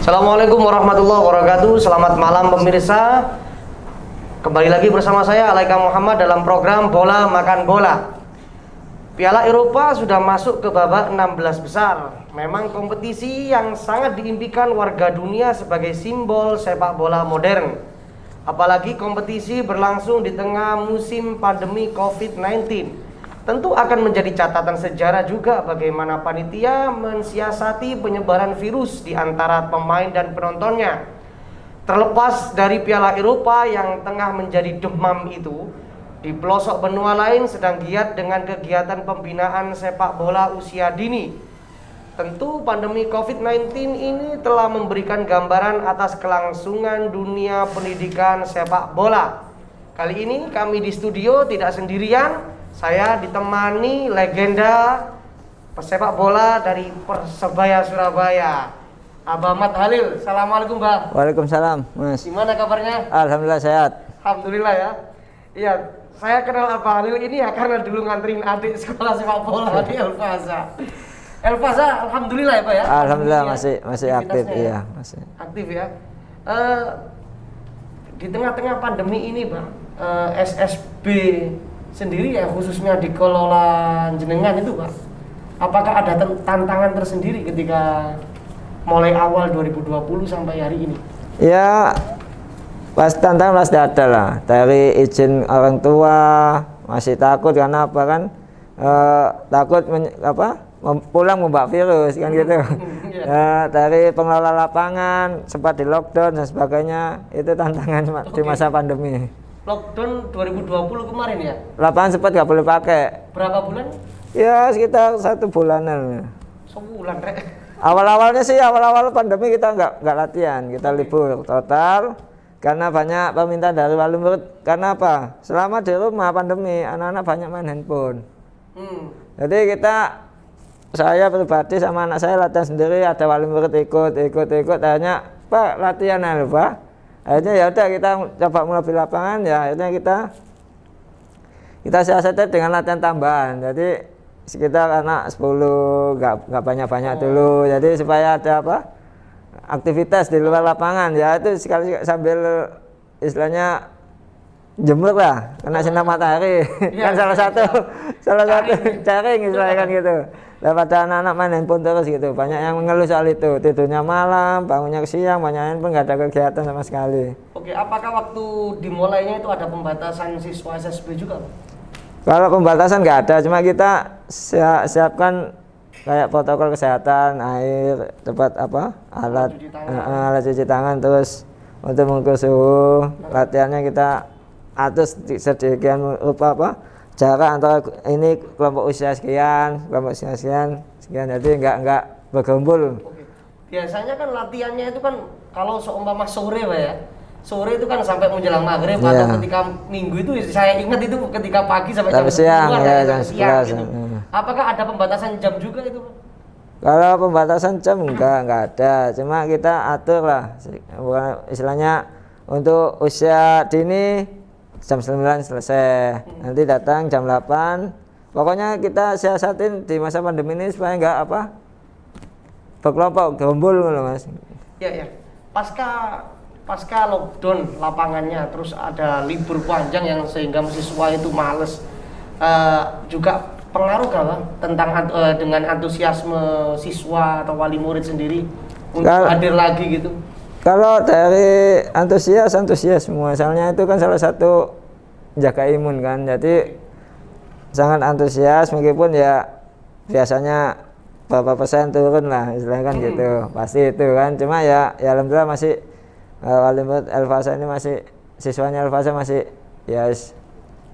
Assalamualaikum warahmatullahi wabarakatuh. Selamat malam pemirsa. Kembali lagi bersama saya Alaika Muhammad dalam program Bola Makan Bola. Piala Eropa sudah masuk ke babak 16 besar. Memang kompetisi yang sangat diimpikan warga dunia sebagai simbol sepak bola modern. Apalagi kompetisi berlangsung di tengah musim pandemi COVID-19. Tentu akan menjadi catatan sejarah juga bagaimana panitia mensiasati penyebaran virus di antara pemain dan penontonnya. Terlepas dari Piala Eropa yang tengah menjadi demam itu, di pelosok benua lain sedang giat dengan kegiatan pembinaan sepak bola usia dini. Tentu pandemi COVID-19 ini telah memberikan gambaran atas kelangsungan dunia pendidikan sepak bola. Kali ini kami di studio tidak sendirian. Saya ditemani legenda pesepak bola dari Persebaya Surabaya, Abah Ahmad Halil. Assalamualaikum, Bang. Waalaikumsalam, Mas. Gimana kabarnya? Alhamdulillah sehat. Alhamdulillah ya. Iya, saya kenal Abah Halil ini ya karena dulu nganterin adik sekolah sepak bola di Elfasa. Elfasa, alhamdulillah ya, Pak ya. Alhamdulillah masih aktif, ya? iya, masih. Aktif ya. Di tengah-tengah pandemi ini, Bang, SSB sendiri ya, khususnya dikelola jenengan itu, Pak, apakah ada tantangan tersendiri ketika mulai awal 2020 sampai hari ini? Ya, tantangan pasti ada lah. Dari izin orang tua masih takut karena apa kan? Takut pulang membawa virus kan gitu. Dari pengelola lapangan sempat di lockdown dan sebagainya, itu tantangan di masa pandemi. Lockdown 2020 kemarin ya? Lapangan sempat nggak boleh pakai. Berapa bulan? Ya sekitar 1 bulanan. Sebulan, Rek. Awal-awalnya sih, awal pandemi kita nggak latihan, kita libur total karena banyak permintaan dari wali murid. Karena apa? Selama di rumah pandemi, anak-anak banyak main handphone. Jadi saya pribadi sama anak saya latihan sendiri, ada wali murid ikut, akhirnya Pak latihan aja Pak. Akhirnya ya udah kita coba mulai di lapangan, ya akhirnya kita siasatnya dengan latihan tambahan. Jadi sekitar anak 10, nggak banyak dulu. Jadi supaya ada aktivitas di luar lapangan, ya itu sekali sambil istilahnya jemur lah, kena sinar matahari. Ya, kan salah satu caring istilahnya kan gitu. Daripada anak-anak main handphone terus gitu, banyak yang mengeluh soal itu, tidurnya malam, bangunnya siang, banyak handphone, nggak ada kegiatan sama sekali. Oke, apakah waktu dimulainya itu ada pembatasan siswa SSB juga, Pak? Kalau pembatasan nggak ada, cuma kita siapkan kayak protokol kesehatan, air, tempat alat cuci tangan, terus untuk mengukur suhu, latihannya kita atur sedemikian rupa jarak antara ini kelompok usia sekian, jadi nggak bergerombol. Oke. Biasanya kan latihannya itu kan kalau seumpama sore, Pak ya. Sore itu kan sampai menjelang maghrib, atau ketika minggu itu saya ingat itu ketika pagi sampai jam siang, jam 11 gitu. Apakah ada pembatasan jam juga itu, Pak? Kalau pembatasan jam enggak ada, cuma kita atur lah istilahnya untuk usia dini jam 9 selesai, nanti datang jam 8. Pokoknya kita siasatin di masa pandemi ini supaya enggak berkelompok, gerombol loh, Mas. Ya. Pasca lockdown lapangannya, terus ada libur panjang yang sehingga siswa itu males, juga pengaruh Bang tentang dengan antusiasme siswa atau wali murid sendiri untuk hadir lagi gitu? Kalau dari antusias semua, soalnya itu kan salah satu jaga imun kan, jadi sangat antusias meskipun ya biasanya berapa persen turun lah istilahnya kan gitu, pasti itu kan. Cuma ya alhamdulillah masih wali murid Elfasa ini siswanya Elfasa masih ya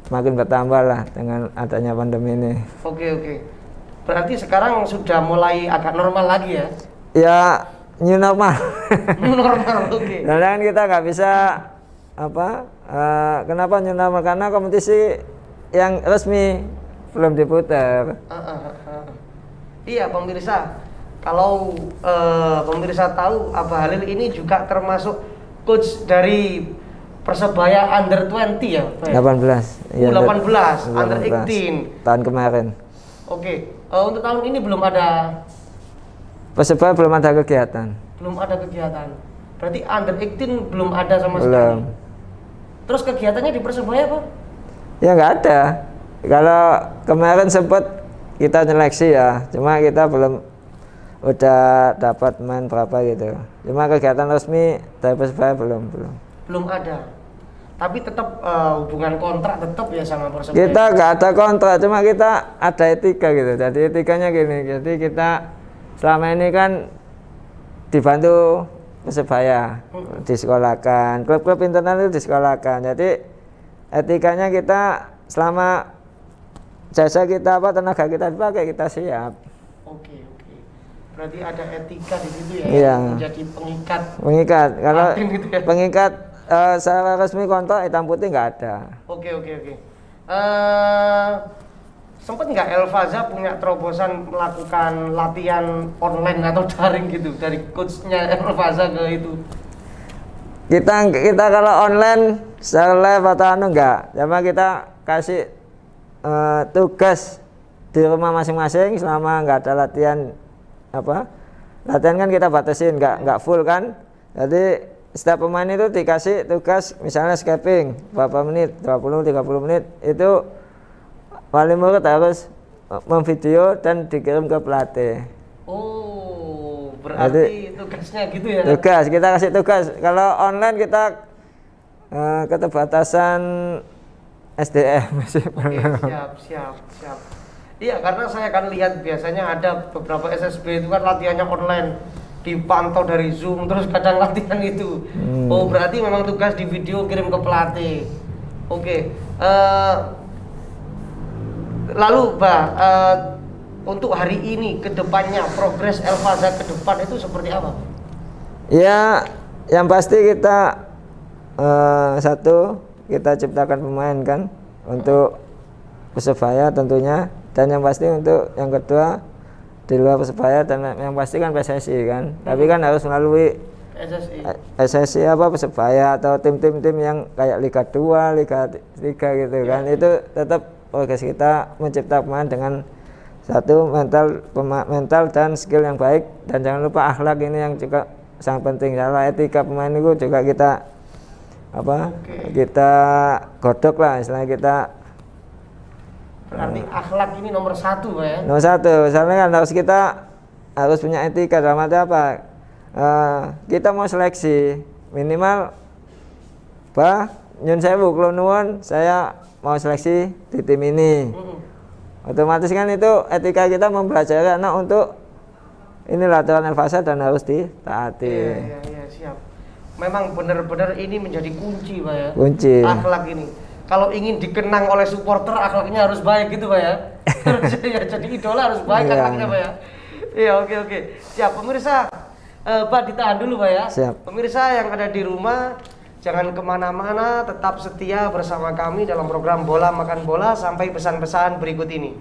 semakin bertambah lah dengan adanya pandemi ini. Oke. Berarti sekarang sudah mulai agak normal lagi ya? Ya new normal. New normal, oke. Dan kita nggak bisa kenapa new normal, karena kompetisi yang resmi belum diputar. Iya pemirsa, kalau pemirsa tahu Abah Halil ini juga termasuk coach dari Persebaya Under 20 ya? 18. Iya, 18, Under 18. Tahun kemarin. Oke, untuk tahun ini belum ada. Persebaya belum ada kegiatan. Belum ada kegiatan. Berarti under 18 belum ada sama Belum. sekali. Terus kegiatannya di Persebaya Pak? Ya nggak ada. Kalau kemarin sempat kita seleksi ya, cuma kita belum udah dapat main berapa gitu. Cuma kegiatan resmi dari Persebaya belum. Belum ada. Tapi tetap hubungan kontrak tetap ya sama Persebaya. Kita nggak ada kontrak, cuma kita ada etika gitu. Jadi etikanya gini, jadi kita selama ini kan dibantu Persebaya, disekolahkan, klub-klub internal itu disekolahkan. Jadi etikanya kita selama jasa kita tenaga kita dipakai, kita siap. Oke. Berarti ada etika di situ ya, Iya. yang menjadi pengikat. Kalau Batin gitu ya. pengikat secara resmi kontrak hitam putih nggak ada. Oke. Sempet nggak Elfaza punya terobosan melakukan latihan online atau daring gitu dari coachnya Elfaza ke itu? Kita kalau online secara live atau enggak, cuma kita kasih tugas di rumah masing-masing selama nggak ada latihan latihan kan kita batasin nggak full kan. Jadi setiap pemain itu dikasih tugas misalnya scaping berapa menit, 20-30 menit, itu wali murid harus memvideo dan dikirim ke pelatih. Oh, berarti tugasnya gitu ya? Tugas, kita kasih tugas. Kalau online kita keterbatasan SDM masih Oke, siap. Iya, karena saya kan lihat biasanya ada beberapa SSB itu kan latihannya online, dipantau dari Zoom, terus kadang latihan itu. Oh, berarti memang tugas di video kirim ke pelatih. Oke. Lalu Mbak, untuk hari ini ke depannya progres Elfaza ke depan itu seperti apa? Ya, yang pasti kita satu, kita ciptakan pemain kan untuk Persebaya tentunya, dan yang pasti untuk yang kedua di luar Persebaya, dan yang pasti kan PSSI kan. Tapi kan harus melalui SSI Persebaya atau tim-tim yang kayak Liga 2, Liga 3 gitu kan. Itu tetap progres kita menciptakan pemain dengan satu mental dan skill yang baik, dan jangan lupa akhlak ini yang juga sangat penting. Kalau etika pemain itu juga kita kita godok lah, istilahnya kita. Berarti akhlak ini nomor satu Pak ya? Nomor satu, soalnya kan kita harus punya etika. Dalam arti apa? Kita mau seleksi minimal nyun sewu kula nuwun, saya mau seleksi di tim ini. Otomatis kan itu etika kita mempelajari anak untuk inilah aturan Elfaza dan harus ditaati. Iya, siap. Memang benar-benar ini menjadi kunci Pak ya? Kunci. Akhlak ini. Kalau ingin dikenang oleh supporter, akhlaknya harus baik gitu Pak ya? Ya, jadi idola harus baik akhlaknya Pak ya? Iya, oke. Siap, pemirsa. Pak, ditahan dulu Pak ya? Siap. Pemirsa yang ada di rumah, jangan kemana-mana, tetap setia bersama kami dalam program Bola Makan Bola sampai pesan-pesan berikut ini.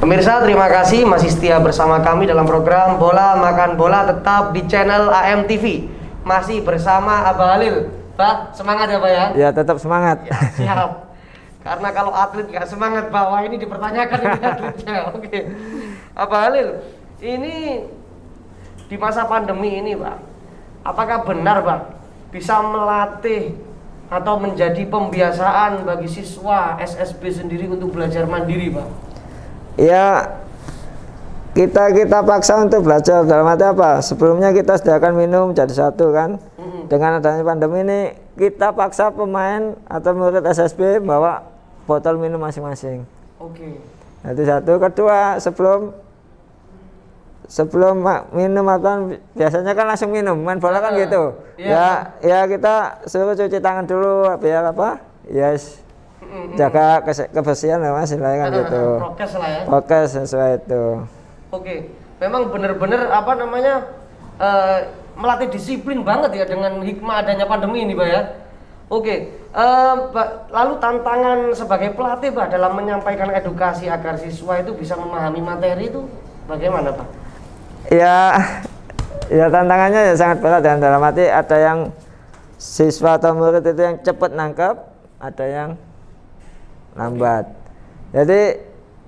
Pemirsa, terima kasih masih setia bersama kami dalam program Bola Makan Bola, tetap di channel AMTV. Masih bersama Abah Halil. Pak, semangat ya Pak ya? Ya, tetap semangat. Ya, siap. Karena kalau atlet nggak semangat bahwa ini dipertanyakan ini atletnya. Oke. Abah Halil, ini di masa pandemi ini Pak, apakah benar Pak bisa melatih atau menjadi pembiasaan bagi siswa SSB sendiri untuk belajar mandiri Pak? Ya, kita paksa untuk belajar. Dalam arti apa? Sebelumnya kita sediakan minum jadi satu kan. Dengan adanya pandemi ini kita paksa pemain atau murid SSB bawa botol minum masing-masing. Oke. Jadi satu. Kedua, sebelum minum atau biasanya kan langsung minum, main bola kan gitu. Iya. Ya kita suruh cuci tangan dulu biar yes, jaga kebersihan lah Mas, kan gitu. Prokes lah ya. Prokes sesuai itu. Oke. Memang benar-benar melatih disiplin banget ya dengan hikmah adanya pandemi ini Pak ya. Oke, lalu tantangan sebagai pelatih Pak dalam menyampaikan edukasi agar siswa itu bisa memahami materi itu bagaimana Pak? Ya, ya tantangannya ya sangat berat dan dalam arti ada yang siswa atau murid itu yang cepat nangkep, ada yang lambat. Jadi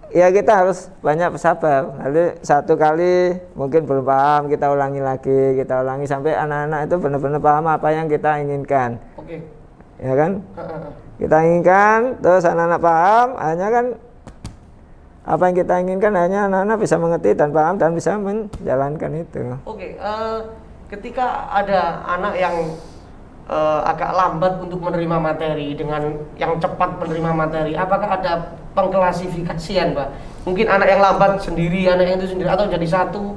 ya kita harus banyak bersabar. Lalu satu kali mungkin belum paham, kita ulangi lagi, kita ulangi sampai anak-anak itu benar-benar paham apa yang kita inginkan. Oke. Ya kan? Kita inginkan, terus anak-anak paham, hanya kan apa yang kita inginkan hanya anak-anak bisa mengerti dan paham dan bisa menjalankan itu. Oke, ketika ada anak yang agak lambat untuk menerima materi dengan yang cepat menerima materi, apakah ada pengklasifikasian Pak? Mungkin anak yang lambat sendiri, anak yang itu sendiri, atau jadi satu,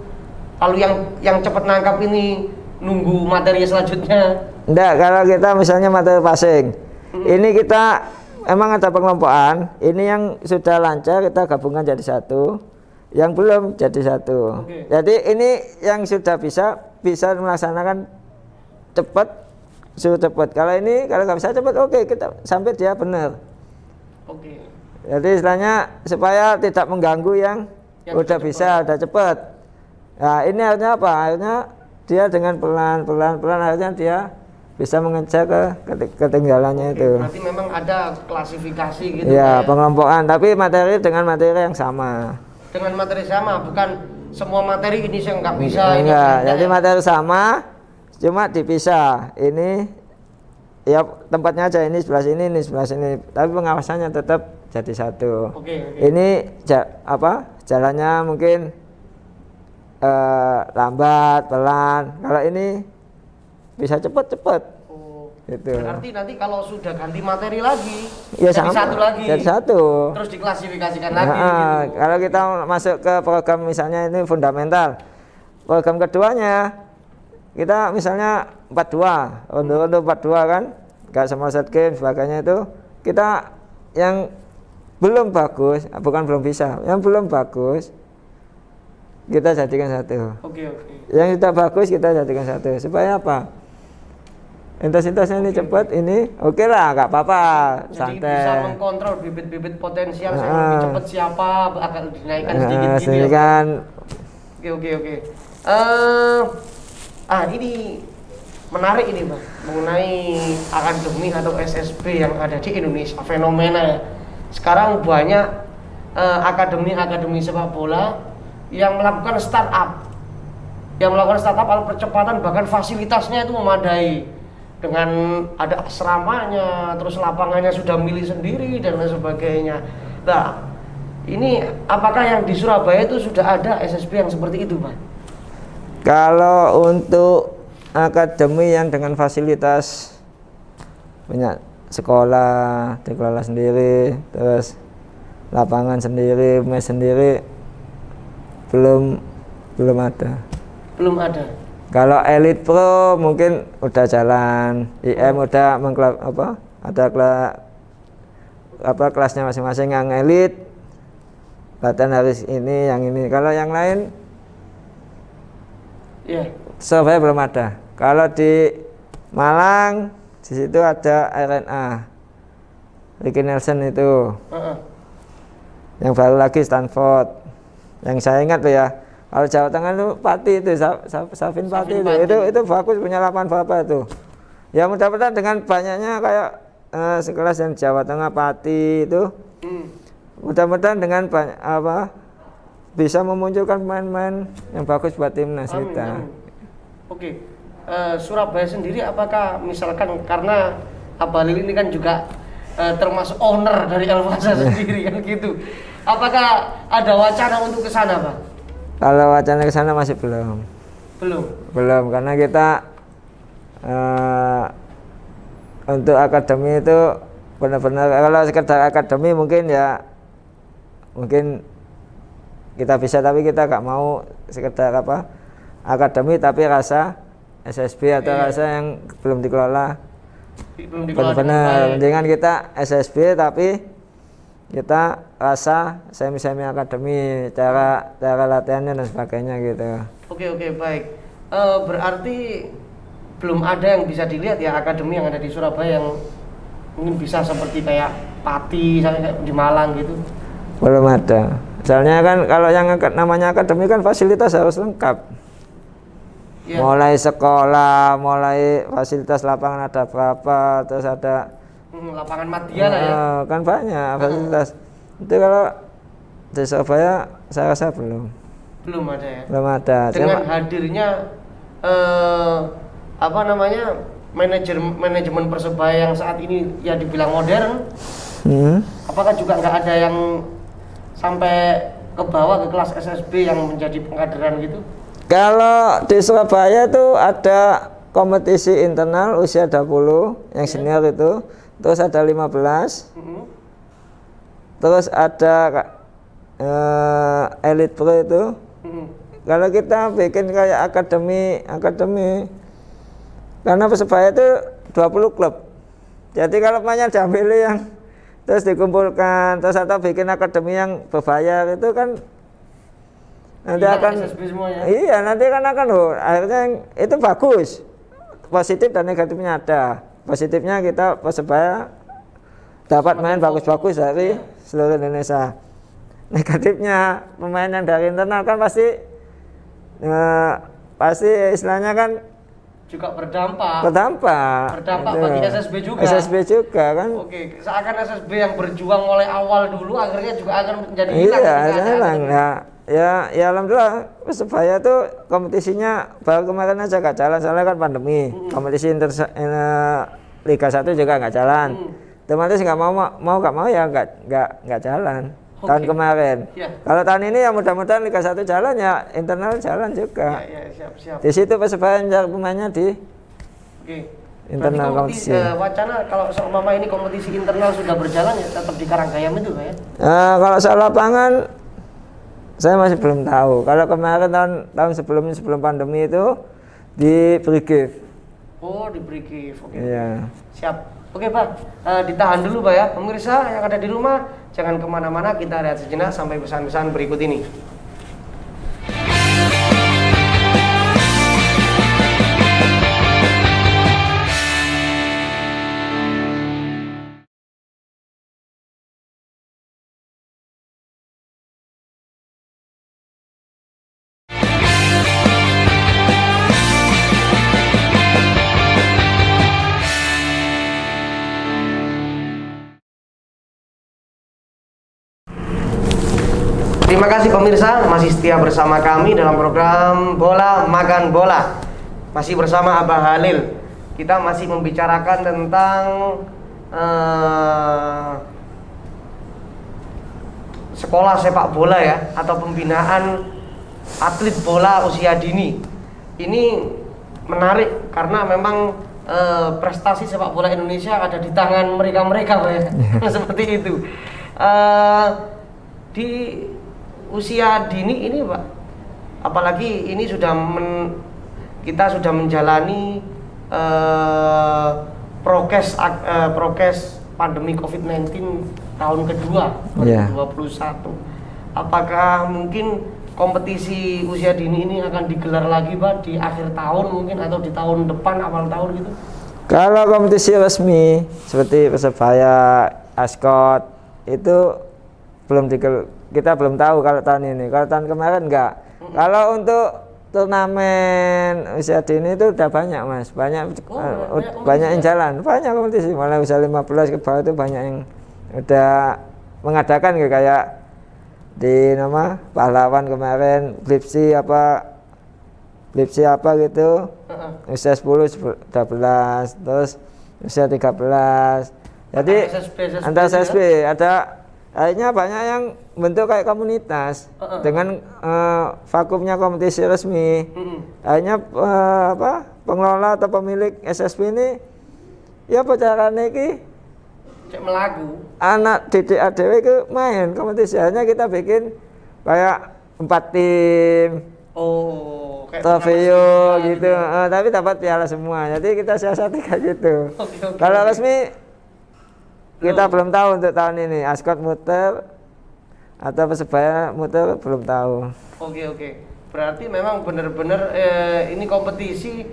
lalu yang cepat nangkap ini nunggu materi selanjutnya? Enggak, kalau kita misalnya materi passing, ini kita emang ada pengelompokan. Ini yang sudah lancar kita gabungkan jadi satu, yang belum jadi satu. Oke. Jadi ini yang sudah bisa melaksanakan cepat, suruh cepat. Kalau ini kalau nggak bisa cepat, oke kita sampai dia benar. Oke. Jadi istilahnya supaya tidak mengganggu yang udah bisa, udah cepat. Nah ini artinya apa? Akhirnya dia dengan pelan akhirnya dia bisa mengejar ketinggalannya. Oke, itu. Berarti memang ada klasifikasi gitu. Iya, pengelompokan, tapi materi dengan materi yang sama. Dengan materi sama, bukan semua materi ini yang nggak bisa. Enggak, ini jadi materi sama, cuma dipisah. Ini ya tempatnya aja, ini sebelah sini, tapi pengawasannya tetap jadi satu. Oke. Ini jalannya mungkin lambat, pelan. Kalau ini bisa cepat. Oh, gitu. Berarti nanti kalau sudah ganti materi lagi, Ya jadi sama, satu lagi. jadi satu. Terus diklasifikasikan lagi. Gitu. Kalau kita masuk ke program misalnya ini fundamental, program keduanya kita misalnya 42, untuk 42 kan, nggak semua set game sebagainya itu kita yang belum bagus, bukan belum bisa, yang belum bagus kita jadikan satu. Oke. Yang sudah bagus kita jadikan satu. Supaya apa? Intensitasnya ini cepat, ini oke lah, nggak apa-apa, Jadi santai. bisa mengkontrol bibit-bibit potensial yang lebih cepat siapa akan dinaikkan sedikit gitu sini ya. kan. Oke. Ini menarik ini Pak, mengenai akademi atau SSB yang ada di Indonesia, fenomena ya. Sekarang banyak akademi sepak bola yang melakukan startup atau percepatan, bahkan fasilitasnya itu memadai dengan ada asramanya, terus lapangannya sudah milih sendiri dan lain sebagainya. Nah, ini apakah yang di Surabaya itu sudah ada SSB yang seperti itu Pak? Kalau untuk akademi yang dengan fasilitas punya sekolah dikelola sendiri, terus lapangan sendiri, mes sendiri, belum ada. Belum ada. Kalau Elite Pro mungkin udah jalan, IM udah ada kelasnya masing-masing. Yang Elite latihan harus ini, yang ini. Kalau yang lain, Surabaya belum ada. Kalau di Malang, di situ ada RNA, Ricky Nelson itu. Yang baru lagi Stanford. Yang saya ingat tuh ya. Kalau Jawa Tengah itu Pati itu, Safin Pati itu bagus, punya lapangan berapa itu. Ya mudah-mudahan dengan banyaknya kayak sekelas yang Jawa Tengah Pati itu, mudah-mudahan dengan bisa memunculkan pemain-pemain yang bagus buat timnas kita. Oke, Surabaya sendiri apakah misalkan karena Abalil ini kan juga termasuk owner dari Elvasa sendiri kan gitu, apakah ada wacana untuk ke sana Pak? Kalau wacana ke sana masih belum, karena kita untuk akademi itu benar-benar, kalau sekedar akademi mungkin kita bisa, tapi kita nggak mau sekedar akademi tapi rasa SSB atau rasa yang belum dikelola benar-benar. Dengan kita SSB tapi kita rasa semi akademi, cara latihannya dan sebagainya gitu. Oke, baik. Berarti belum ada yang bisa dilihat ya akademi yang ada di Surabaya yang mungkin bisa seperti kayak Pati kayak di Malang gitu. Belum ada. Soalnya kan kalau yang namanya akademi kan fasilitas harus lengkap. Ya. Mulai sekolah, mulai fasilitas lapangan ada berapa, terus ada Lapangan Madya lah ya. Kan banyak fasilitas. Itu kalau di Surabaya saya rasa belum Belum ada ya. belum ada. Dengan hadirnya apa namanya manajemen Persebaya yang saat ini ya dibilang modern, apakah juga nggak ada yang sampai ke bawah ke kelas SSB yang menjadi pengkaderan gitu? Kalau di Surabaya tuh ada kompetisi internal usia 20 yang senior itu, terus ada 15, terus ada Elite Pro itu. Kalau kita bikin kayak akademi, karena Persebaya itu 20 klub. Jadi kalau banyak diambil yang terus dikumpulkan, terus atau bikin akademi yang berbayar itu kan nanti akan iya nanti kan akan akhirnya itu bagus, positif dan negatifnya ada. Positifnya kita Persebaya dapat main bagus-bagus dari seluruh Indonesia. Negatifnya pemain yang dari internal kan pasti istilahnya kan juga berdampak itu. bagi SSB juga kan. Oke, seakan SSB yang berjuang mulai awal dulu akhirnya juga akan menjadi hilang. Iya, hilang. Ya alhamdulillah Persebaya tuh kompetisinya baru kemarin aja gak jalan soalnya kan pandemi. Kompetisi Liga 1 juga nggak jalan. Otomatis nggak mau ya nggak jalan. Tahun kemarin. Ya. Kalau tahun ini ya mudah-mudahan Liga 1 jalan ya internal jalan juga. Ya, siap. Di situ Persebaya mencari pemainnya di internal kompetisi. Wacana kalau seumpama ini kompetisi internal sudah berjalan ya tetap di Karanggayam itu ya? Kalau soal lapangan saya masih belum tahu. Kalau kemarin tahun sebelum pandemi itu di Brigif. Oh, di Brigif. Oke. Iya. Siap. Oke Pak, ditahan dulu Pak ya. Pemirsa yang ada di rumah, jangan kemana-mana, kita lihat sejenak sampai pesan-pesan berikut ini. Terima kasih pemirsa, masih setia bersama kami dalam program Bola Makan Bola. Masih bersama Abah Halil. Kita masih membicarakan tentang sekolah sepak bola ya, atau pembinaan atlet bola usia dini. Ini menarik karena memang prestasi sepak bola Indonesia ada di tangan mereka-mereka Pak ya. Seperti itu. Di usia dini ini Pak, apalagi ini kita sudah menjalani prokes pandemi COVID-19 tahun kedua 2021. Apakah mungkin kompetisi usia dini ini akan digelar lagi Pak di akhir tahun mungkin atau di tahun depan awal tahun gitu? Kalau kompetisi resmi seperti Persebaya, Ascot itu kita belum tahu kalau tahun ini. Kalau tahun kemarin enggak. Kalau untuk turnamen usia dini itu udah banyak Mas, banyak yang jalan, banyak kompetisi. Mulai usia 15 ke bawah itu banyak yang udah mengadakan kayak di nama Pahlawan kemarin, Blipsi apa gitu. Usia 10, 12, terus usia 13. Jadi antar SSB ada. Akhirnya banyak yang bentuk kayak komunitas dengan vakumnya kompetisi resmi. Akhirnya pengelola atau pemilik SSB ini ya pacarannya ki cek melaku. Anak didik ADW ke main kompetisi. Akhirnya kita bikin kayak 4 tim. Oh, kayak trofeo gitu. Tapi dapat piala semua. Jadi kita siasati kayak gitu. Kalau resmi kita belum tahu untuk tahun ini. Ascot muter atau Persebaya muter belum tahu. Oke. Berarti memang benar-benar ini kompetisi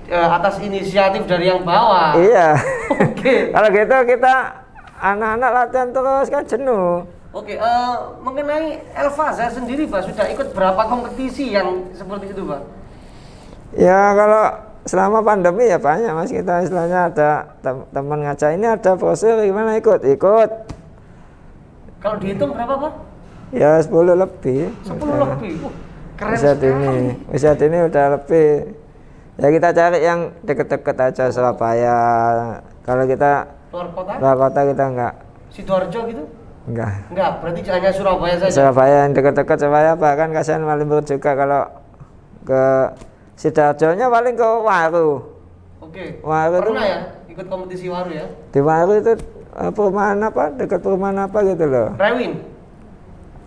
atas inisiatif dari yang bawah. Iya. Oke. Kalau gitu kita anak-anak latihan terus kan jenuh. Oke, mengenai Elfaza sendiri Pak, sudah ikut berapa kompetisi yang seperti itu Pak? Ya kalau selama pandemi ya banyak Mas, kita istilahnya ada teman ngaca ini ada brosur gimana ikut. Kalau dihitung berapa Pak? Ya 10 lebih. 10 lebih. Keren Saat sekali. ini udah lebih. Ya kita cari yang deket-deket aja Surabaya. Kalau kita luar kota kita enggak. Sidoarjo gitu? Enggak, berarti hanya Surabaya saja. Surabaya yang deket-deket Surabaya, bahkan kasihan Malimpur juga. Kalau ke Sidoarjo-nya paling ke Waru. Oke. Waru Pernah ya ikut kompetisi Waru ya? Di Waru itu perumahan apa? Dekat perumahan apa gitu loh. Rewin.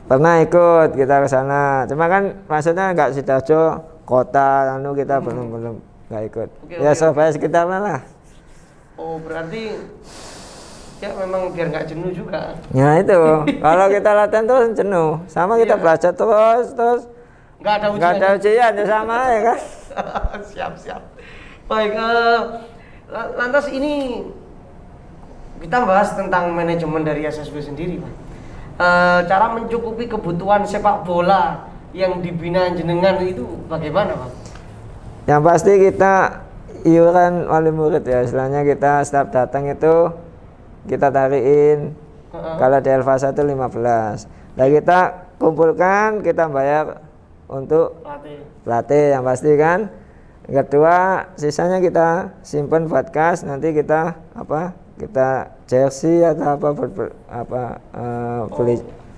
Pernah ikut kita ke sana. Cuma kan maksudnya enggak Sidoarjo kota, kita belum enggak ikut. Ya Surabaya sekitarnya lah. Oh, berarti ya memang biar nggak jenuh juga. Ya itu, kalau kita latihan terus jenuh. Sama kita belajar terus nggak ada ujian. Nggak ada ujian ya sama ya kan. Siap. Baik, lantas ini kita bahas tentang manajemen dari SSB sendiri, Pak. Cara mencukupi kebutuhan sepak bola yang dibina jenengan itu bagaimana, Pak? Yang pasti kita iuran wali murid ya, istilahnya kita setiap datang itu kita tariin. Kalau di Elfaza itu 15. Nah kita kumpulkan, kita bayar untuk pelatih yang pasti kan. Kedua sisanya kita simpan buat kas, nanti kita kita jersey atau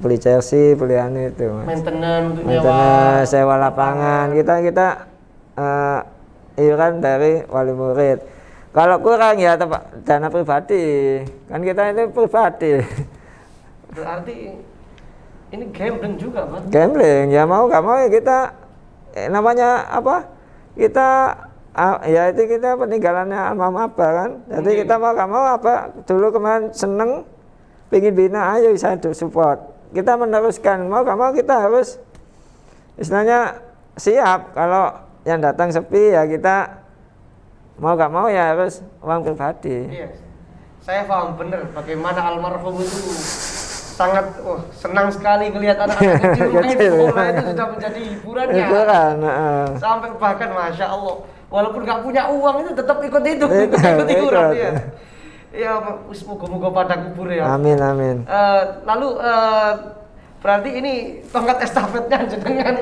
beli jersey, beli anu itu Mas. Maintenance, sewa lapangan, kita iuran dari wali murid. Kalau kurang ya dana pribadi, kan kita ini pribadi. Berarti ini gambling juga Pak? Gambling, ya mau gak mau ya kita namanya apa? Kita ya itu kita peninggalannya alma mater kan. Jadi kita mau gak mau dulu kemarin seneng pingin bina, ayo saya support. Kita meneruskan, mau gak mau kita harus istilahnya siap. Kalau yang datang sepi ya kita mau gak mau ya harus uang pribadi. Iya, saya paham bener bagaimana almarhum itu sangat senang sekali melihat anak-anak kecil main bola itu sudah menjadi hiburannya. Sampai bahkan Masya Allah, walaupun gak punya uang itu tetap ikut hiburan ya. Ya, semoga pada kubur ya. Amin. Lalu berarti ini tongkat estafetnya jenengan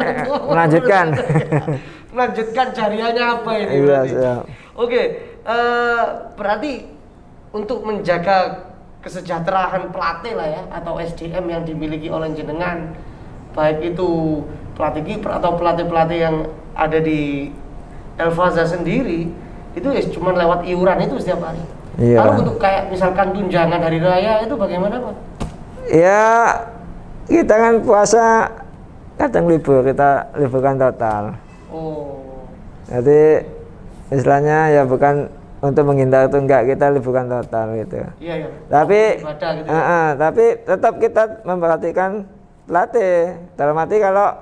melanjutkan jariahnya apa ini berarti? Iya. Oke, berarti untuk menjaga kesejahteraan pelatih lah ya, atau SDM yang dimiliki oleh jenengan, baik itu pelatih kiper atau pelatih-pelatih yang ada di Elfaza sendiri, itu ya cuma lewat iuran itu setiap hari. Iya. Lalu untuk kayak misalkan tunjangan hari raya itu bagaimana Pak? Ya kita kan puasa kadang libur, kita liburkan total. Oh. Jadi istilahnya ya bukan untuk menghindar itu enggak, kita liburkan total gitu. Iya. Tapi gitu. Tapi tetap kita memperhatikan pelatih. Dalam arti kalau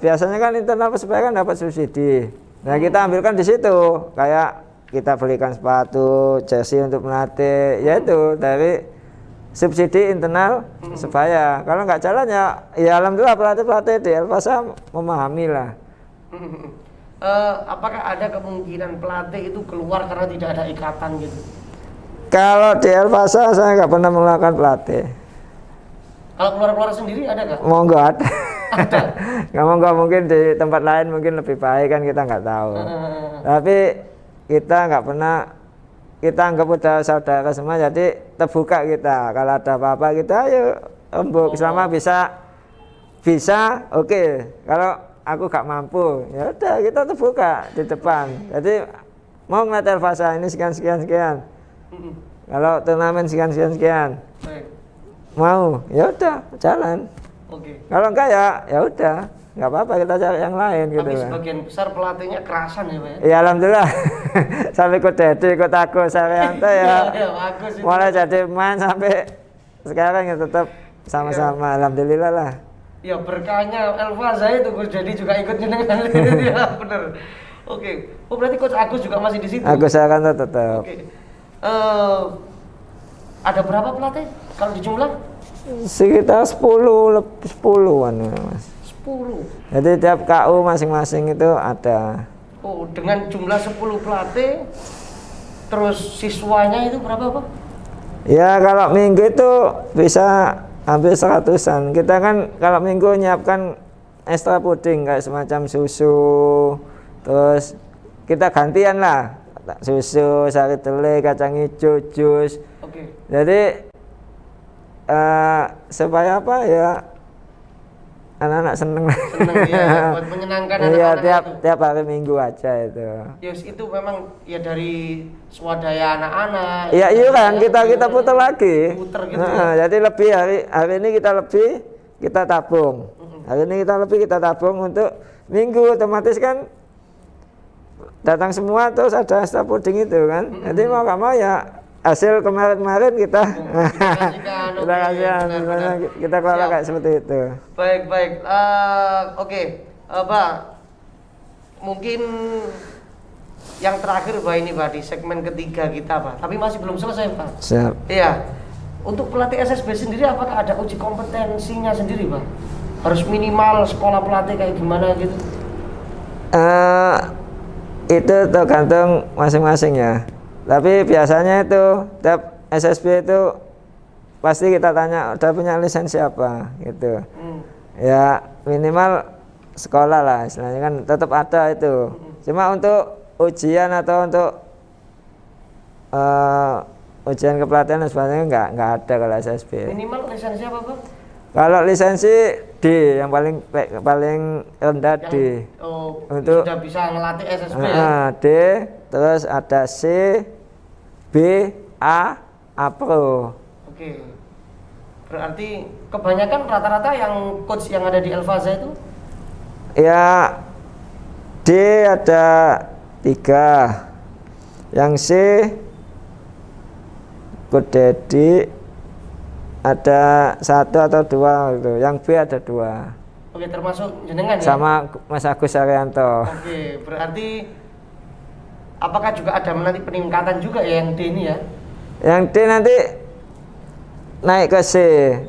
biasanya kan internal persebaya kan dapat subsidi. Nah kita ambilkan di situ, kayak kita belikan sepatu, jersey untuk melatih, yaitu dari subsidi internal Persebaya. Kalau nggak jalan ya alhamdulillah pelatih-pelatih di Elfaza memahami lah. Apakah ada kemungkinan pelatih itu keluar karena tidak ada ikatan gitu? Kalau di Elfaza saya nggak pernah melakukan pelatih. Kalau keluar-keluar sendiri ada nggak? Monggo ada. Nggak mungkin di tempat lain mungkin lebih baik kan, kita nggak tahu. Tapi kita nggak pernah, kita anggap udah saudara semua, jadi terbuka kita. Kalau ada apa-apa kita ayo rembuk, selama bisa oke. Kalau aku gak mampu, ya udah kita terbuka di depan. Jadi mau ngeliat Elfaza ini sekian. Kalau turnamen sekian. Mau, ya udah jalan. Kalau enggak ya udah, nggak apa-apa, kita cari yang lain. Tapi gitu. sebagian besar pelatihnya kerasan ya Pak? Ya alhamdulillah. Sampai ikut Dedi, ikut aku, Saryanto ya. Mulai jadi main sampai sekarang ya tetap sama-sama. Alhamdulillah lah. Ya berkahnya Elfaza itu Gus Dedi juga ikut jenengan. Ya bener. Oke. Oh berarti Coach Agus juga masih di situ. Agus Aranto tetap. Oke. Ada berapa pelatih kalau dijumlah? Sekitar 10-an Mas. 10. Jadi tiap KU masing-masing itu ada. Oh, dengan jumlah 10 pelatih, terus siswanya itu berapa Pak? Ya kalau minggu itu bisa hampir 100-an. Kita kan kalau minggu nyiapkan extra puding kayak semacam susu, terus kita gantian lah, susu, sari tele, kacang hijau, jus. Oke. Jadi supaya apa ya, anak-anak seneng. Seneng ya, buat menyenangkan Iya, anak-anak itu. tiap hari minggu aja itu. Yes, itu memang ya dari swadaya anak-anak. Iya kan kita putar lagi. Puter gitu Nah, ya. jadi lebih hari ini kita tabung. Hari ini kita tabung untuk minggu, otomatis kan datang semua terus ada extra puding itu kan. Jadi mau nggak mau ya hasil kemarin kita kita kasihan, kita kelola kayak seperti itu. Baik. Oke, Pak. Mungkin yang terakhir Pak ini Pak di segmen ketiga kita Pak. Tapi masih belum selesai Pak. Siap. Iya. Untuk pelatih SSB sendiri apakah ada uji kompetensinya sendiri Pak? Harus minimal sekolah pelatih kayak gimana gitu? Itu tergantung masing-masing ya. Tapi biasanya itu tiap SSB itu pasti kita tanya udah punya lisensi apa gitu. Ya minimal sekolah lah istilahnya kan tetap ada itu. Cuma untuk ujian atau untuk ujian kepelatihan dan sebagainya nggak ada kalau SSB. Minimal lisensi apa Pak? Kalau lisensi D yang paling rendah D. Untuk sudah bisa ngelatih SSB ya? D, terus ada C, B, A Pro. Oke. Berarti kebanyakan rata-rata yang coach yang ada di Elfaza itu? Ya D ada 3. Yang C Coach Dedi ada 1 atau 2 gitu. Yang B ada 2. Oke, termasuk jenengan ya? Sama Mas Agus Arianto. Oke, berarti apakah juga ada nanti peningkatan juga ya yang D ini ya? Yang D nanti naik ke C.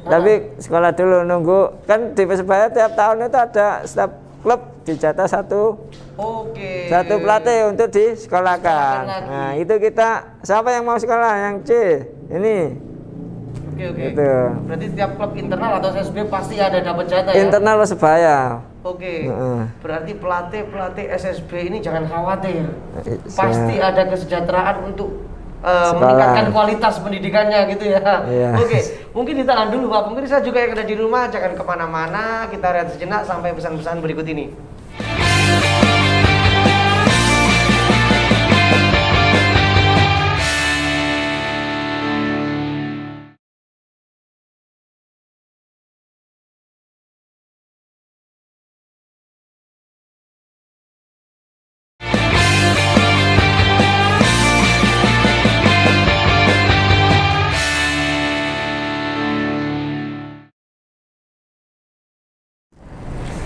Tapi sekolah dulu nunggu, kan di Persebaya tiap tahun itu ada setiap klub dijatah satu pelatih untuk disekolahkan. Nah itu kita, siapa yang mau sekolah yang C ini. Oke. Gitu. Berarti tiap klub internal atau SSB pasti ada dapat jatah ya? Internal Persebaya. Oke. Berarti pelatih SSB ini jangan khawatir. Pasti ada kesejahteraan untuk meningkatkan kualitas pendidikannya gitu ya. Iya. Oke, mungkin ditahan dulu Pak. Pemirsa juga yang ada di rumah jangan kemana-mana. Kita lihat sejenak sampai pesan-pesan berikut ini.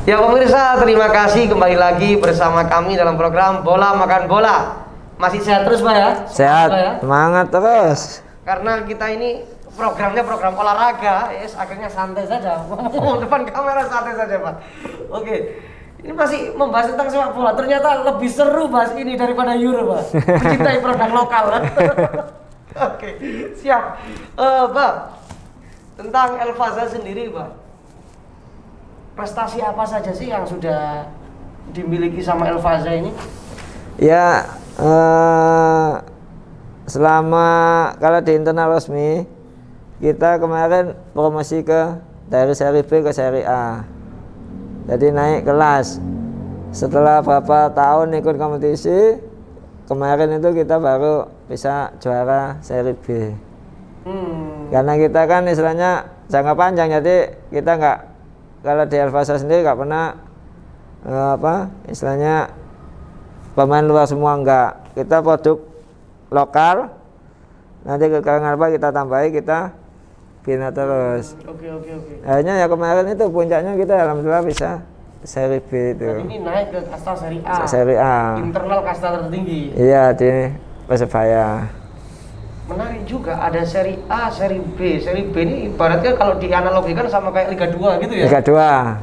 Ya pemirsa, terima kasih kembali lagi bersama kami dalam program Bola Makan Bola. Masih sehat terus Pak ya? Sehat, Pak, ya? semangat terus. Karena kita ini programnya program olahraga, yes, akhirnya santai saja. Ngomong depan kamera santai saja Pak. Oke, ini masih membahas tentang sepak bola. Ternyata lebih seru bahas ini daripada Euro Pak. Mencintai produk lokal. Oke, siap. Pak, tentang Elfaza sendiri Pak. Prestasi apa saja sih yang sudah dimiliki sama Elfaza ini? Ya, selama kalau di internal resmi kita kemarin promosi dari seri B ke seri A. Jadi naik kelas. Setelah berapa tahun ikut kompetisi, kemarin itu kita baru bisa juara seri B. Karena kita kan istilahnya jangka panjang, jadi kita nggak, kalau di Elfaza sendiri nggak pernah istilahnya pemain luar semua, enggak. Kita produk lokal, nanti kekurangan apa kita tambahi, kita bina terus. Oke. Akhirnya ya kemarin itu puncaknya kita alhamdulillah bisa seri B itu. Dan ini naik ke kasta seri A. Seri A. Internal kasta tertinggi. Iya di Persebaya. Menarik juga, ada seri A, seri B. Seri B ini ibaratnya kalau dianalogikan sama kayak Liga 2 gitu ya? Liga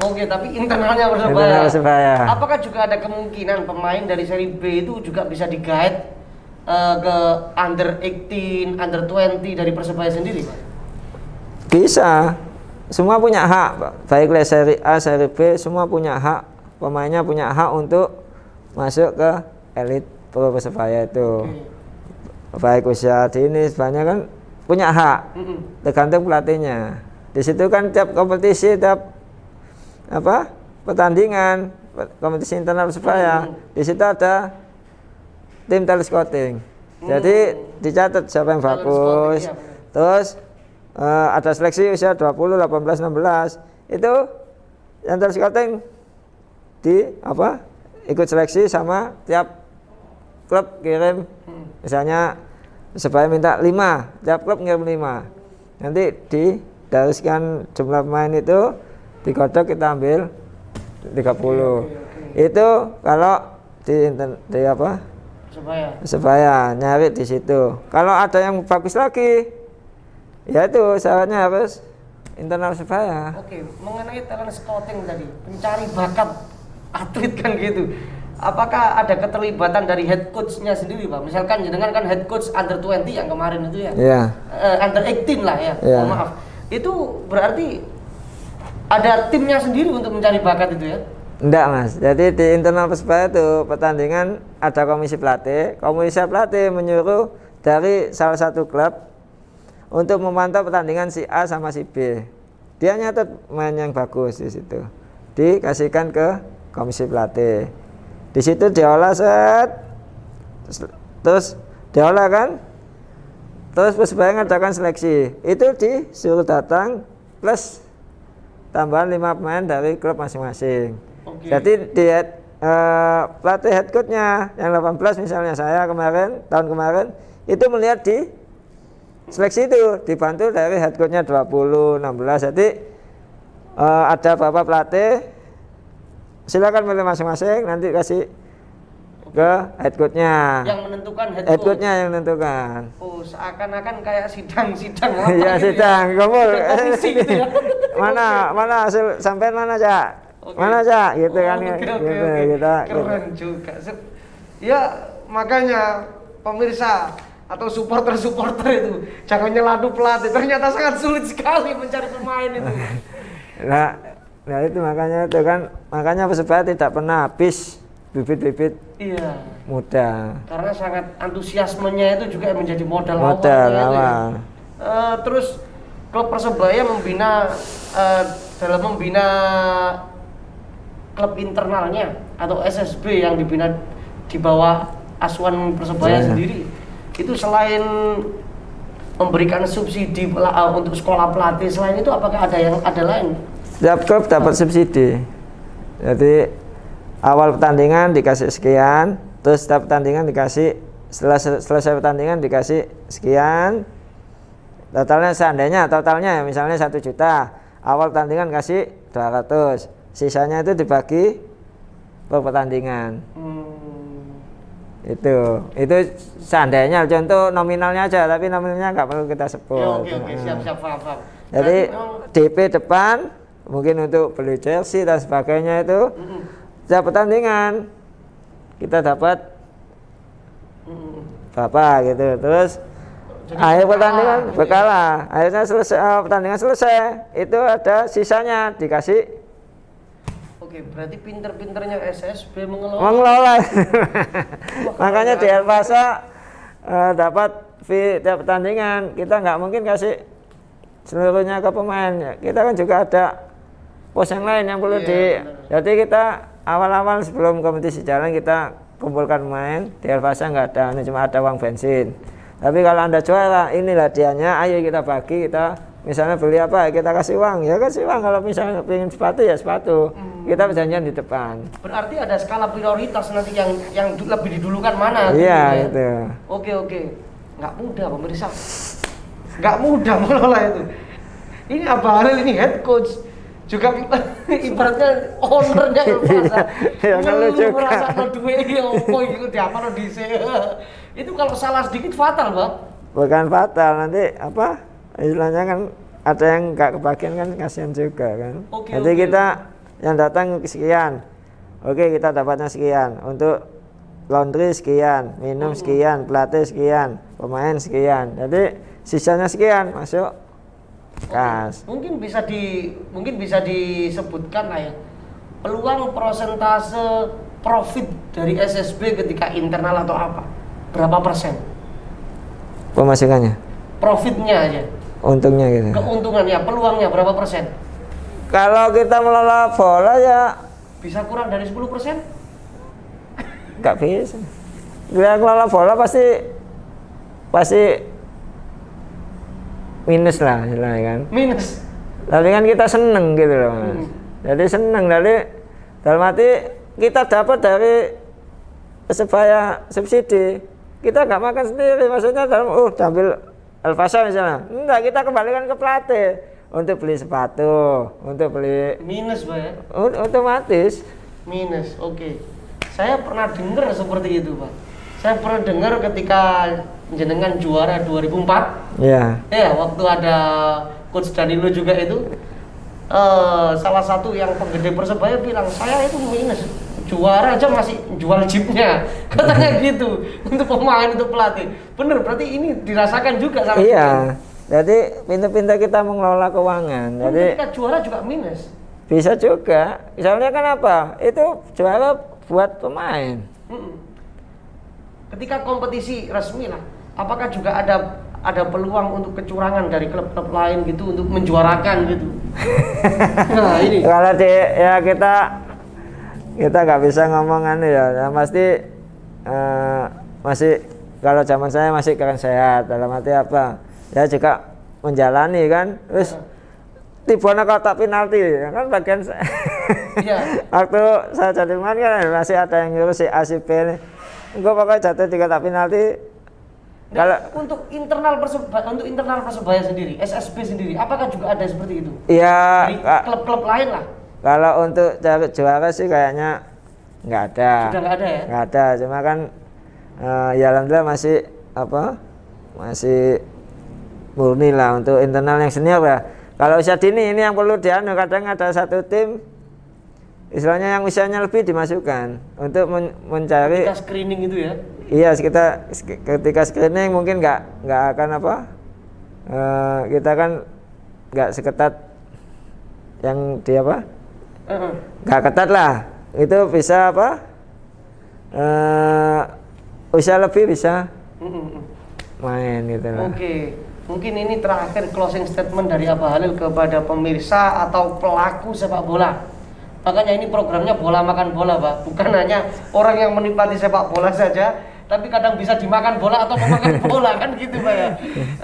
2. Oke, tapi internalnya Persebaya. Internal Persebaya. Apakah juga ada kemungkinan pemain dari seri B itu juga bisa digait ke under 18, under 20 dari Persebaya sendiri, Pak? Bisa. Semua punya hak, Pak. Baik seri A, seri B, semua punya hak. Pemainnya punya hak untuk masuk ke elit pro Persebaya itu. Baik usia dini sebenarnya kan punya hak, tergantung pelatihnya. Di situ kan tiap kompetisi, tiap pertandingan, kompetisi internal Persebaya, di situ ada tim talent scouting. Jadi dicatat siapa yang bagus. Terus ada seleksi usia 20, 18, 16. Itu yang talent scouting ikut seleksi sama tiap klub kirim, misalnya Persebaya minta 5, tiap klub ngirim 5. Nanti digariskan jumlah pemain itu, dikodok kita ambil 30. Itu kalau di Persebaya nyari di situ. Kalau ada yang bagus lagi, ya itu syaratnya harus internal Persebaya. Oke, mengenai talent scouting tadi, mencari bakat atlet kan gitu. Apakah ada keterlibatan dari head coach-nya sendiri, Pak? Misalkan jenengan kan head coach under 20 yang kemarin itu ya. Iya. Under 18 lah ya. Yeah. Maaf. Itu berarti ada timnya sendiri untuk mencari bakat itu ya? Enggak, Mas. Jadi di internal Persebaya itu pertandingan ada komisi pelatih. Komisi pelatih menyuruh dari salah satu klub untuk memantau pertandingan si A sama si B. Dia nyatet main yang bagus di situ. Dikasihkan ke komisi pelatih. Di situ diolah terus diolah kan, terus Persebaya ngadakan seleksi. Itu disuruh datang plus tambahan 5 pemain dari klub masing-masing. Okay. Jadi pelatih head coach-nya yang 18 misalnya saya tahun kemarin itu melihat di seleksi itu dibantu dari head coach-nya 20, 16. Jadi ada bapak pelatih, silakan milih masing-masing, nanti kasih ke head coach-nya. Yang menentukan head coach-nya yang menentukan. Oh, seakan-akan kayak sidang-sidang apa iya, gitu sidang, ya? kumpul. Komisi gitu ya. mana hasil sampai mana, Cak? Okay. Mana, Cak? Gitu kan. Okay. Kita keren juga. Ya, makanya pemirsa atau supporter itu jangan nyeladu pelatih. Ternyata sangat sulit sekali mencari pemain itu. Nah itu makanya Persebaya tidak pernah habis bibit-bibit muda. Karena sangat antusiasmenya itu juga menjadi modal awal. Ya. Terus klub Persebaya dalam membina klub internalnya atau SSB yang dibina di bawah asuhan Persebaya sendiri. Itu selain memberikan subsidi untuk sekolah pelatih, selain itu apakah ada lain? Setiap klub dapat subsidi. Jadi awal pertandingan dikasih sekian, terus setiap pertandingan dikasih, setelah selesai pertandingan dikasih sekian. Totalnya misalnya 1 juta. Awal pertandingan kasih 200. Sisanya itu dibagi per pertandingan. Itu seandainya, contoh nominalnya aja, tapi nominalnya nggak perlu kita sebut. Oke, siap, paham. Jadi DP depan mungkin untuk beli jersey dan sebagainya itu setiap pertandingan kita dapat berapa gitu. Terus akhir pertandingan berkala, akhirnya pertandingan selesai, itu ada sisanya dikasih. Oke, berarti pinter-pinternya SSB mengelola. Makanya di Elpasa dapat fee tiap pertandingan. Kita nggak mungkin kasih seluruhnya ke pemain. Kita kan juga ada pos yang lain yang perlu Jadi kita awal-awal sebelum kompetisi jalan kita kumpulkan pemain. Di Elpasa nggak ada, cuma ada uang bensin. Tapi kalau Anda juara, inilah dianya, ayo kita bagi, kita misalnya beli apa, kita kasih uang. Ya kasih uang, kalau misalnya pengen sepatu ya sepatu. Kita perjanjian di depan. Berarti ada skala prioritas nanti yang lebih didulukan mana? Iya, gitu. Oke. Nggak mudah pemirsa. Nggak mudah mengelola itu. Ini Abah Halil ini head coach. juga ibaratnya ownernya El Pasa. Ya, ngeluh juga. Merasa duwe ya opo iku diapano dhisik. Itu kalau salah sedikit fatal, Pak. Bukan fatal, nanti apa istilahnya kan ada yang nggak kebagian kan kasihan juga kan. Oke, Jadi oke. kita yang datang sekian, oke kita dapatnya sekian, untuk laundry sekian, minum sekian, pelatih sekian, pemain sekian, jadi sisanya sekian masuk kas. Mungkin bisa disebutkan lah ya, peluang persentase profit dari SSB ketika internal atau apa, berapa persen Pemasukannya, profitnya aja, untungnya gitu. keuntungannya, peluangnya berapa persen? Kalau kita melola bola ya Bisa kurang dari 10%? nggak bisa. Kita kelola bola pasti minus lah istilahnya kan. Minus. Tapi kan kita seneng gitu loh Mas. Jadi seneng dari dalam arti kita dapat dari Persebaya subsidi. Kita nggak makan sendiri, maksudnya dalam ambil El Pasa misalnya. Enggak, kita kembalikan ke pelatih untuk beli sepatu, untuk beli Minus, Pak ya? otomatis. Minus, oke. Saya pernah dengar seperti itu, Pak. Saya pernah dengar ketika jenengan juara 2004. Ya. Ya, waktu ada Coach Danilo juga itu, salah satu yang penggede Persebaya bilang, saya itu minus. Juara aja masih jual jeepnya. Katanya gitu. Untuk pemain, untuk pelatih. Bener, berarti ini dirasakan juga sama Iya. Jadi pintar-pintar kita mengelola keuangan. kita. Jadi Ketika juara juga minus. bisa juga. Misalnya kan apa? Itu juara buat pemain. Mm-mm. Ketika kompetisi resmi lah, apakah juga ada peluang untuk kecurangan dari klub-klub lain gitu untuk menjuarakan gitu? Nah ini. Kalau ya kita nggak bisa ngomongan ya. Yang pasti masih kalau zaman saya masih keren sehat. Dalam arti apa? Ya juga menjalani kan. Terus tiba-tiba kotak penalti kan bagian saya. Iya. Waktu saya jadi pemain kan masih ada yang ngurus si A si B nih. Gue pokoknya jatuh di kotak penalti. Kalau Untuk internal Persebaya sendiri, SSB sendiri, apakah juga ada seperti itu? ya Dari klub-klub lain lah. kalau untuk cari juara sih kayaknya nggak ada. Sudah nggak ada ya? Nggak ada, cuma kan ya alhamdulillah masih murni lah untuk internal yang senior ya. Kalau usia dini ini yang perlu dianu, kadang ada satu tim istilahnya yang usianya lebih dimasukkan untuk mencari. Ketika screening itu ya? Iya, ketika screening mungkin nggak akan apa, kita kan nggak seketat yang di apa, nggak ketat lah, itu bisa apa, usia lebih bisa main gitu lah. Oke, mungkin ini terakhir closing statement dari Abah Halil kepada pemirsa atau pelaku sepak bola. Makanya ini programnya bola makan bola, Pak. Bukan hanya orang yang menikmati sepak bola saja, tapi kadang bisa dimakan bola atau memakan bola kan gitu, Pak ya.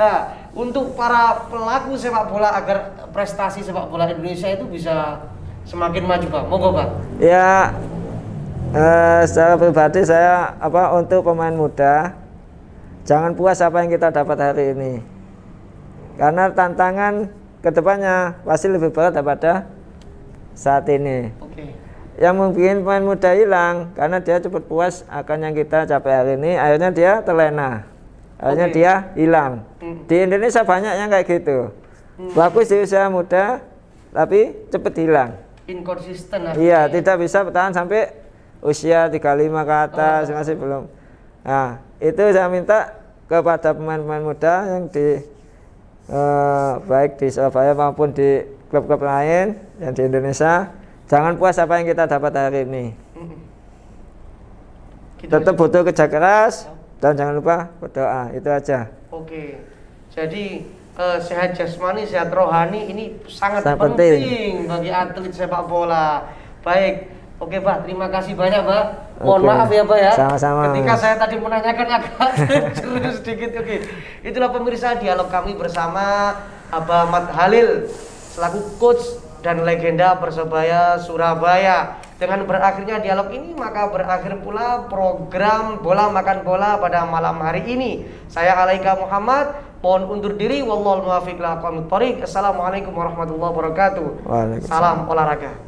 Nah, untuk para pelaku sepak bola agar prestasi sepak bola Indonesia itu bisa semakin maju, Pak. Monggo, Pak. Ya, secara pribadi saya untuk pemain muda, jangan puas apa yang kita dapat hari ini. Karena tantangan kedepannya pasti lebih berat daripada saat ini. Oke. Yang mungkin pemain muda hilang karena dia cepat puas akan yang kita capai hari ini, akhirnya dia terlena, akhirnya dia hilang. Di Indonesia banyak yang kayak gitu. Bagus di usia muda tapi cepat hilang. Inkonsisten Iya, tidak bisa bertahan sampai usia 35 ke atas, masih belum. Nah, itu saya minta kepada pemain-pemain muda yang baik di Surabaya maupun di klub-klub lain yang di Indonesia, jangan puas apa yang kita dapat hari ini. Tetap butuh kerja keras dan jangan lupa berdoa, itu aja. Oke. Jadi sehat jasmani, sehat rohani ini sangat Sangat penting bagi atlet sepak bola. Baik. Oke, Pak, terima kasih banyak, Pak. Mohon Oke. maaf ya, Pak ya. Sama-sama. Ketika saya tadi menanyakan agak jeru sedikit. Oke. Itulah pemirsa dialog kami bersama Abah Ahmad Halil selaku coach dan legenda Persebaya Surabaya. Dengan berakhirnya dialog ini maka berakhir pula program Bola Makan Bola pada malam hari ini. Saya Alaika Muhammad Mohon undur diri. Wallahul muwaffiq ila aqwamit thoriq. Assalamualaikum warahmatullahi wabarakatuh. Waalaikumsalam. Salam olahraga.